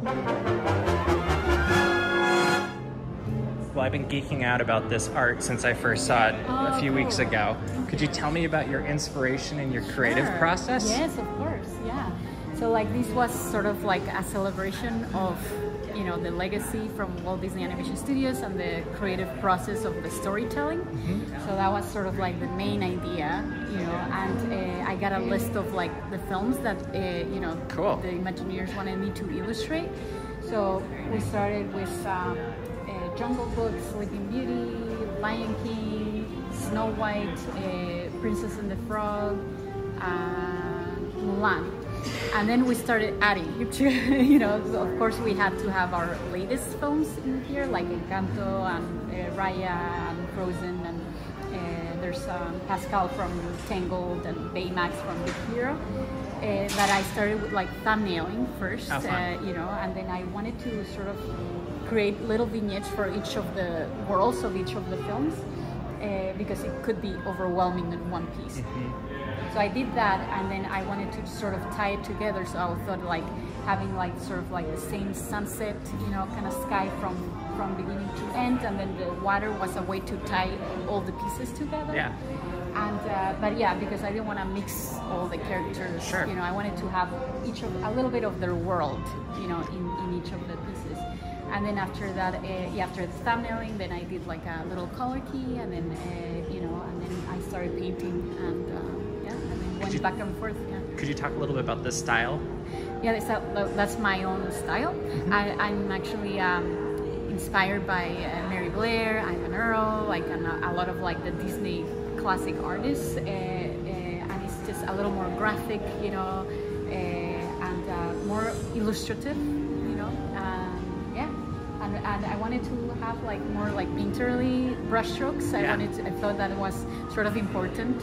Well, I've been geeking out about this art since I first saw it a few weeks ago. Could you tell me about your inspiration and your creative process? Yes, of course, yeah. So like this was sort of like a celebration of, you know, the legacy from Walt Disney Animation Studios and the creative process of the storytelling. So that was sort of like the main idea, you know, and I got a list of like the films that, you know, the Imagineers wanted me to illustrate. So we started with Jungle Book, Sleeping Beauty, Lion King, Snow White, Princess and the Frog, Mural. And then we started adding, you know, of course we had to have our latest films in here, like Encanto and Raya and Frozen, and there's Pascal from Tangled and Baymax from Big Hero. That I started with like thumbnailing first, you know, and then I wanted to sort of create little vignettes for each of the worlds of each of the films, because it could be overwhelming in one piece. So I did that, and then I wanted to sort of tie it together. So I thought like having like sort of like the same sunset, you know, kind of sky from beginning to end, and then the water was a way to tie all the pieces together. Yeah. And but yeah, because I didn't want to mix all the characters. Sure. You know, I wanted to have each of a little bit of their world, you know, in each of the pieces. And then after that, after the thumbnailing, then I did like a little color key, and then you know, and then I started painting, and yeah, and then went back and forth. Yeah. Could you talk a little bit about this style? Yeah, that's my own style. I'm actually inspired by Mary Blair, Ivan Earl, like a lot of like the Disney classic artists, and it's just a little more graphic, you know, and more illustrative, you know. Yeah, and I wanted to have like more like painterly brushstrokes. I thought that was sort of important,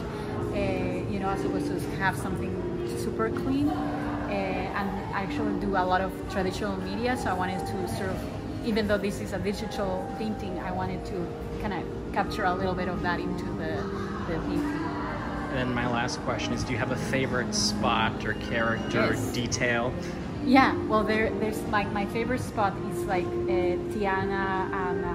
you know, as opposed to have something super clean. And I actually do a lot of traditional media, so I wanted to sort of, even though this is a digital painting, I wanted to kind of capture a little bit of that into the painting. And then my last question is, do you have a favorite spot or character or detail? Yeah, well, there's like my favorite spot is like Tiana and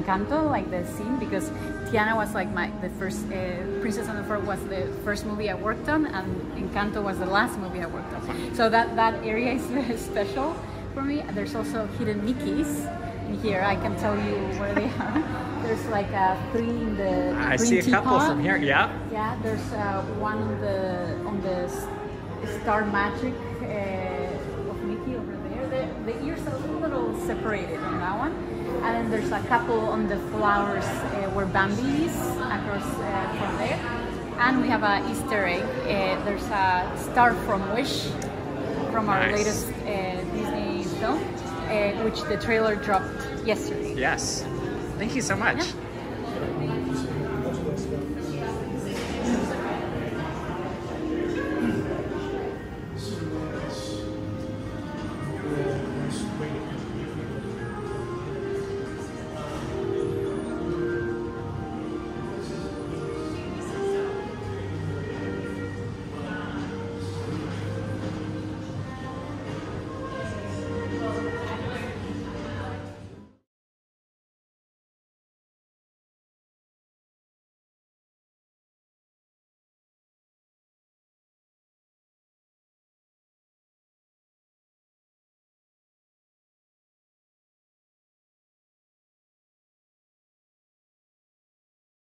Encanto, like the scene, because Tiana was like the first, Princess and the Frog was the first movie I worked on, and Encanto was the last movie I worked on. So that area is very special for me. There's also hidden Mickeys in here. I can tell you where they are. There's like 3 in the I see a couple from here. Yeah. Yeah. There's one on the Star Magic of Mickey over there. The ears are a little separated on that one, and then there's a couple on the flowers where Bambi is across from there. And we have an Easter egg. There's a star from Wish, from our latest Disney film, which the trailer dropped yesterday. Yes. Thank you so much. Yeah.